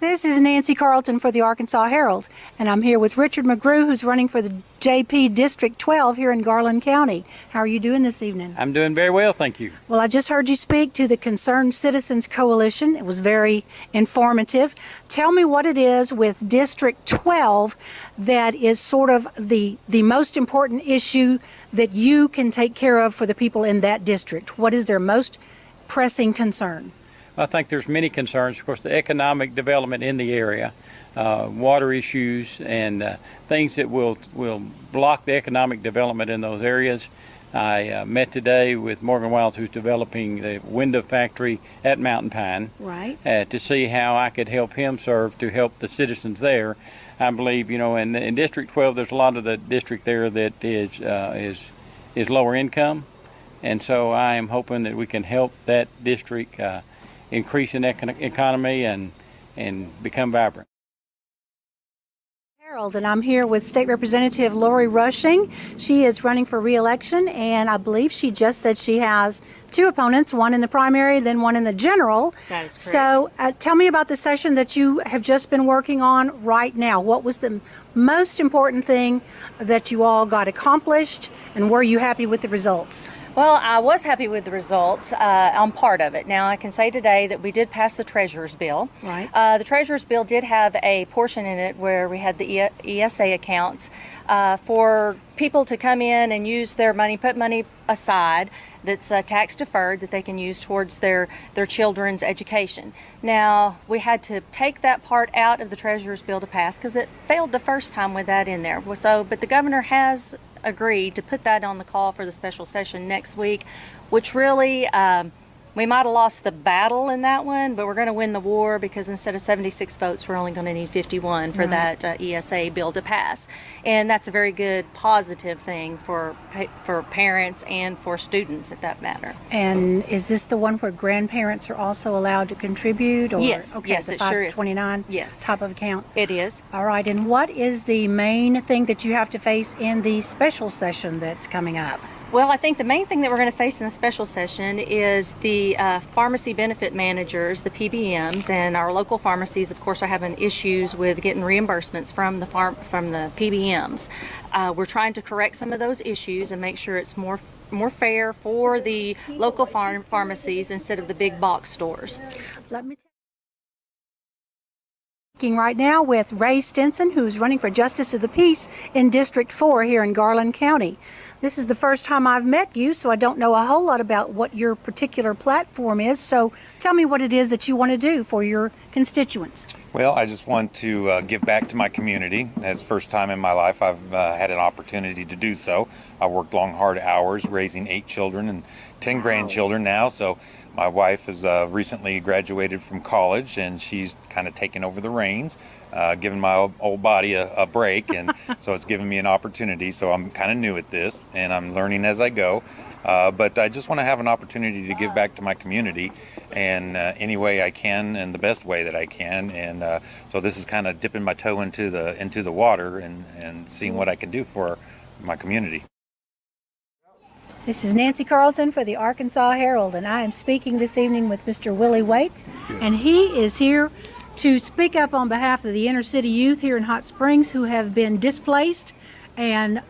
This is Nancy Carlton for the Arkansas Herald, and I'm here with Richard McGrew, who's running for the JP District 12 here in Garland County. How are you doing this evening? I'm doing very well, thank you. Well, I just heard you speak to the Concerned Citizens Coalition. It was very informative. Tell me what it is with District 12 that is sort of the most important issue that you can take care of for the people in that district. What is their most pressing concern? I think there's many concerns. Of course, the economic development in the area, water issues, and things that will block the economic development in those areas. I met today with Morgan Wiles, who's developing the window factory at Mountain Pine, right? To see how I could help him serve to help the citizens there. I believe, in District 12, there's a lot of the district there that is lower income, and so I am hoping that we can help that district increase in economy and become vibrant. Herald, and I'm here with State Representative Lori Rushing. She is running for re-election, and I believe she just said she has two opponents, one in the primary, then one in the general. That is correct. So tell me about the session that you have just been working on right now. What was the most important thing that you all got accomplished, and were you happy with the results? Well, I was happy with the results on part of it. Now, I can say today that we did pass the Treasurer's Bill. Right. The Treasurer's Bill did have a portion in it where we had the ESA accounts for people to come in and use their money, put money aside that's tax deferred that they can use towards their children's education. Now, we had to take that part out of the Treasurer's Bill to pass because it failed the first time with that in there. But the governor has agreed to put that on the call for the special session next week, which really we might have lost the battle in that one, but we're going to win the war because instead of 76 votes, we're only going to need 51 for that ESA bill to pass. And that's a very good positive thing for parents and for students at that matter. And is this the one where grandparents are also allowed to contribute? Or, yes, okay, yes, the it sure is. 529 yes. type of account? It is. All right, and what is the main thing that you have to face in the special session that's coming up? Well, I think the main thing that we're going to face in the special session is the pharmacy benefit managers, the PBMs, and our local pharmacies, of course, are having issues with getting reimbursements from the PBMs. We're trying to correct some of those issues and make sure it's more fair for the local pharmacies instead of the big box stores. Let me Speaking right now with Ray Stinson, who's running for Justice of the Peace in District 4 here in Garland County. This is the first time I've met you, so I don't know a whole lot about what your particular platform is. So tell me what it is that you want to do for your constituents. Well, I just want to give back to my community. It's the first time in my life I've had an opportunity to do so. I worked long, hard hours raising 8 children and 10 grandchildren now. So my wife has recently graduated from college, and she's kind of taken over the reins, giving my old body a break, and so it's given me an opportunity. So I'm kind of new at this, and I'm learning as I go. But I just want to have an opportunity to give back to my community in any way I can and the best way that I can. And so this is kind of dipping my toe into the water and seeing what I can do for my community. This is Nancy Carlton for the Arkansas Herald, and I am speaking this evening with Mr. Willie Waits, and he is here to speak up on behalf of the inner city youth here in Hot Springs who have been displaced and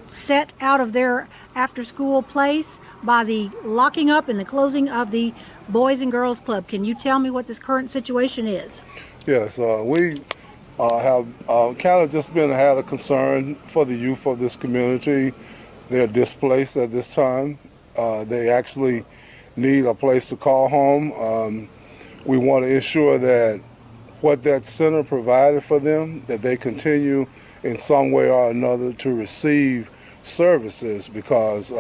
set out of their after-school place by the locking up and the closing of the Boys and Girls Club. Can you tell me what this current situation is? Yes, we have kind of just had a concern for the youth of this community. They're displaced at this time. They actually need a place to call home. We want to ensure that what that center provided for them, that they continue in some way or another to receive services, because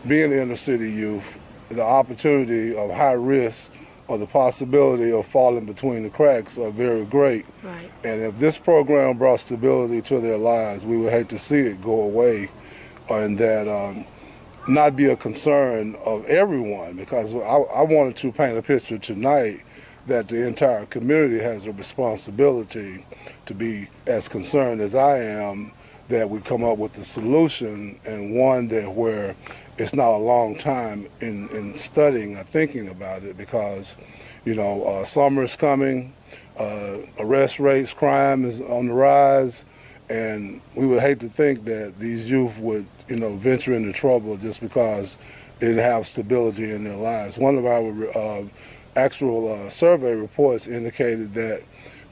being inner city youth, the opportunity of high risk or the possibility of falling between the cracks are very great. Right. And if this program brought stability to their lives, we would hate to see it go away, and that not be a concern of everyone, because I wanted to paint a picture tonight that the entire community has a responsibility to be as concerned as I am that we come up with a solution, and one that where it's not a long time in studying or thinking about it, because summer is coming, arrest rates, crime is on the rise, and we would hate to think that these youth would venture into trouble just because they didn't have stability in their lives. One of our actual survey reports indicated that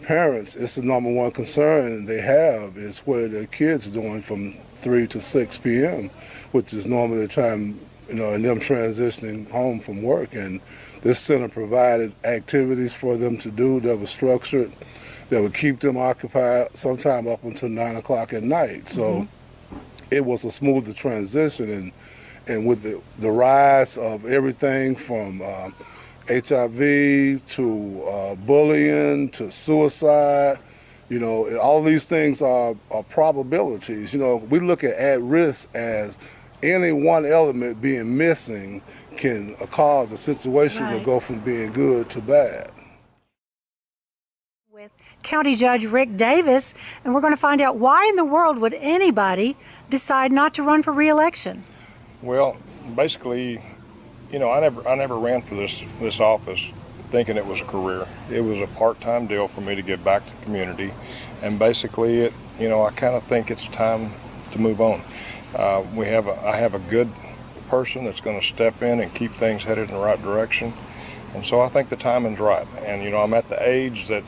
parents, it's the number one concern they have is what are their kids doing from 3 to 6 p.m., which is normally the time, and them transitioning home from work. And this center provided activities for them to do that were structured, that would keep them occupied sometime up until 9 o'clock at night. So it was a smoother transition. And with the rise of everything from HIV to bullying to suicide, all these things are probabilities. We look at risk as any one element being missing can cause a situation to go from being good to bad. With County Judge Rick Davis, and we're going to find out why in the world would anybody decide not to run for re-election? Well, basically, I never ran for this office thinking it was a career. It was a part-time deal for me to give back to the community, and basically, I kind of think it's time to move on. I have a good person that's going to step in and keep things headed in the right direction, and so I think the timing's right. And I'm at the age that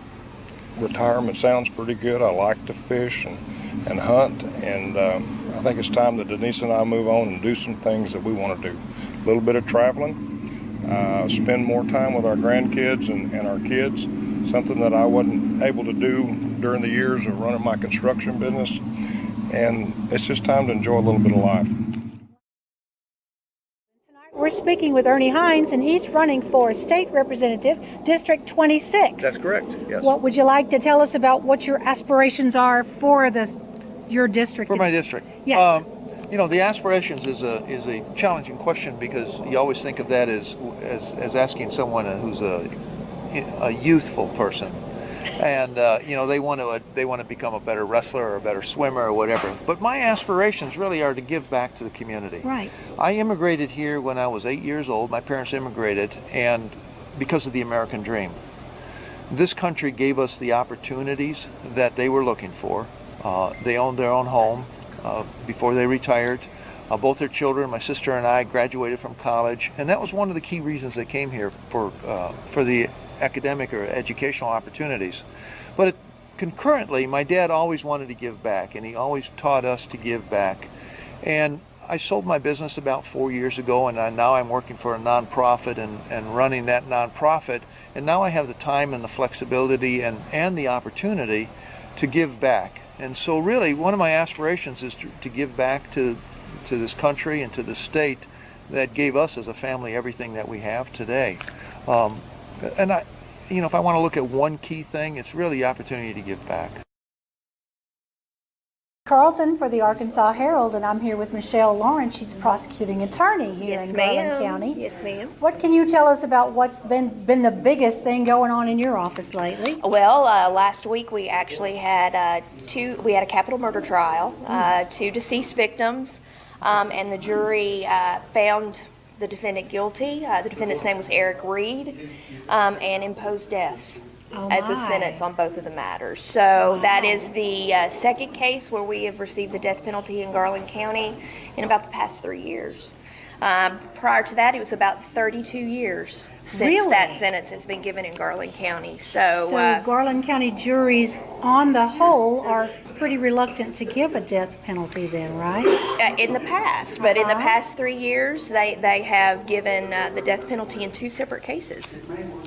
retirement sounds pretty good. I like to fish and hunt, and I think it's time that Denise and I move on and do some things that we want to do. A little bit of traveling, spend more time with our grandkids and our kids, something that I wasn't able to do during the years of running my construction business. And it's just time to enjoy a little bit of life. We're speaking with Ernie Hines, and he's running for State Representative, District 26. That's correct, yes. What would you like to tell us about what your aspirations are for your district? For my district? Yes. The aspirations is a challenging question, because you always think of that as asking someone who's a youthful person, and they want to become a better wrestler or a better swimmer or whatever. But my aspirations really are to give back to the community. Right. I immigrated here when I was 8 years old. My parents immigrated, and because of the American dream. This country gave us the opportunities that they were looking for. They owned their own home before they retired. Both their children, my sister and I, graduated from college, and that was one of the key reasons they came here for the academic or educational opportunities. But concurrently, my dad always wanted to give back, and he always taught us to give back. And I sold my business about 4 years ago, and now I'm working for a nonprofit and running that nonprofit. And now I have the time and the flexibility and the opportunity to give back. And so really, one of my aspirations is to give back to this country and to the state that gave us as a family everything that we have today. And if I want to look at one key thing, it's really the opportunity to give back. Carlton for the Arkansas Herald, and I'm here with Michelle Lawrence. She's a prosecuting attorney here in Garland County. Yes, ma'am. What can you tell us about what's been the biggest thing going on in your office lately? Well, last week we actually had we had a capital murder trial, 2 deceased victims, and the jury found the defendant guilty. The defendant's name was Eric Reed, and imposed death as a sentence on both of the matters. So that is the second case where we have received the death penalty in Garland County in about the past 3 years. Prior to that, it was about 32 years since that sentence has been given in Garland County. So Garland County juries, on the whole, are pretty reluctant to give a death penalty then, right? In the past, but in the past 3 years, they have given the death penalty in 2 separate cases.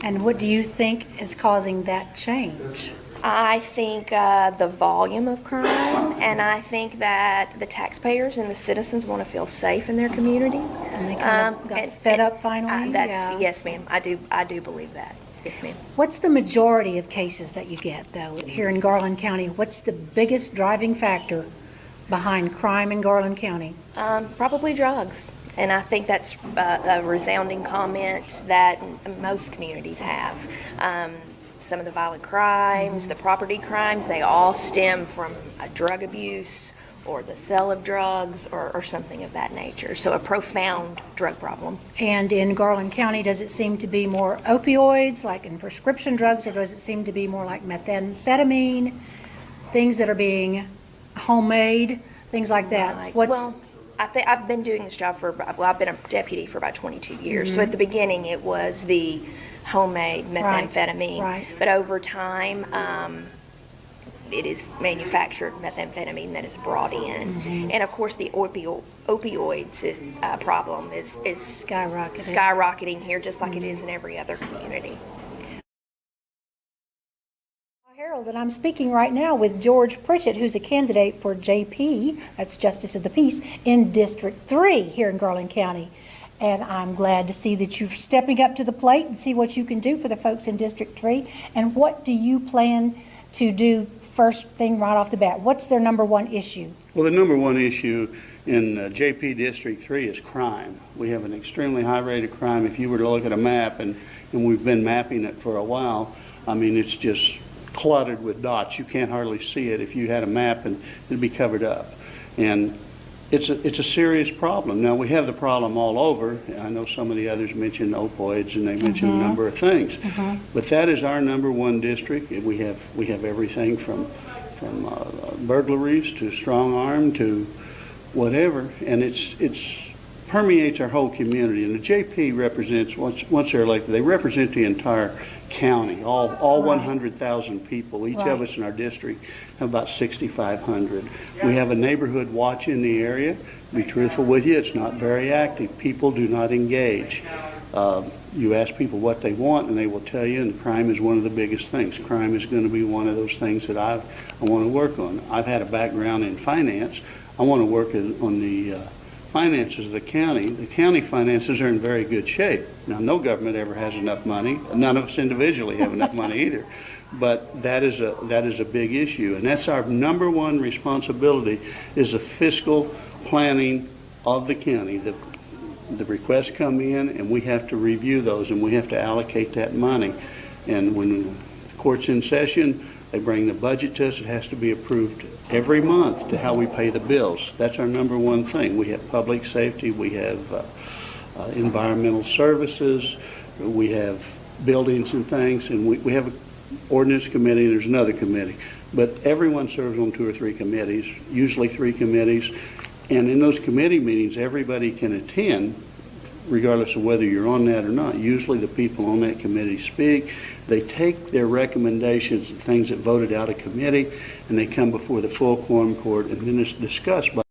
And what do you think is causing that change? I think the volume of crime, and I think that the taxpayers and the citizens want to feel safe in their community. And they kind of got fed up finally? Yes, ma'am. I do believe that. Yes, ma'am. What's the majority of cases that you get, though, here in Garland County? What's the biggest driving factor behind crime in Garland County? Probably drugs. And I think that's a resounding comment that most communities have. Some of the violent crimes, the property crimes, they all stem from drug abuse or the sale of drugs or something of that nature. So a profound drug problem. And in Garland County, does it seem to be more opioids, like in prescription drugs, or does it seem to be more like methamphetamine, things that are being homemade, things like that? Well, I've been doing this job I've been a deputy for about 22 years. So at the beginning, it was the homemade methamphetamine. Right. But over time, it is manufactured methamphetamine that is brought in. And of course, the opioids problem is skyrocketing here, just like it is in every other community. Harold, and I'm speaking right now with George Pritchett, who's a candidate for JP, that's Justice of the Peace, in District 3 here in Garland County. And I'm glad to see that you're stepping up to the plate and see what you can do for the folks in District 3. And what do you plan to do first thing right off the bat? What's their number one issue? Well, the number one issue in JP District 3 is crime. We have an extremely high rate of crime. If you were to look at a map, and we've been mapping it for a while, I mean, it's just cluttered with dots. You can't hardly see it. If you had a map, and it'd be covered up. And it's a serious problem. Now, we have the problem all over. I know some of the others mentioned opioids, and they mentioned a number of things. But that is our number one district. We have everything from burglaries to strong arm to whatever, and it's permeates our whole community. And the JP represents, once they're elected, they represent the entire county, all 100,000 people. Each of us in our district have about 6,500. We have a neighborhood watch in the area. To be truthful with you, it's not very active. People do not engage. You ask people what they want, and they will tell you, and crime is one of the biggest things. Crime is going to be one of those things that I want to work on. I've had a background in finance. I want to work on the finances of the county. The county finances are in very good shape. Now, no government ever has enough money. None of us individually have enough money either. But that is a big issue, and that's our number one responsibility, is the fiscal planning of the county. The requests come in, and we have to review those, and we have to allocate that money. And when the court's in session, they bring the budget to us. It has to be approved every month to how we pay the bills. That's our number one thing. We have public safety, we have environmental services, we have buildings and things, and we have an ordinance committee, and there's another committee. But everyone serves on 2 or 3 committees, usually 3 committees. And in those committee meetings, everybody can attend, regardless of whether you're on that or not. Usually the people on that committee speak. They take their recommendations and things that voted out of committee, and they come before the full quorum court, and then it's discussed by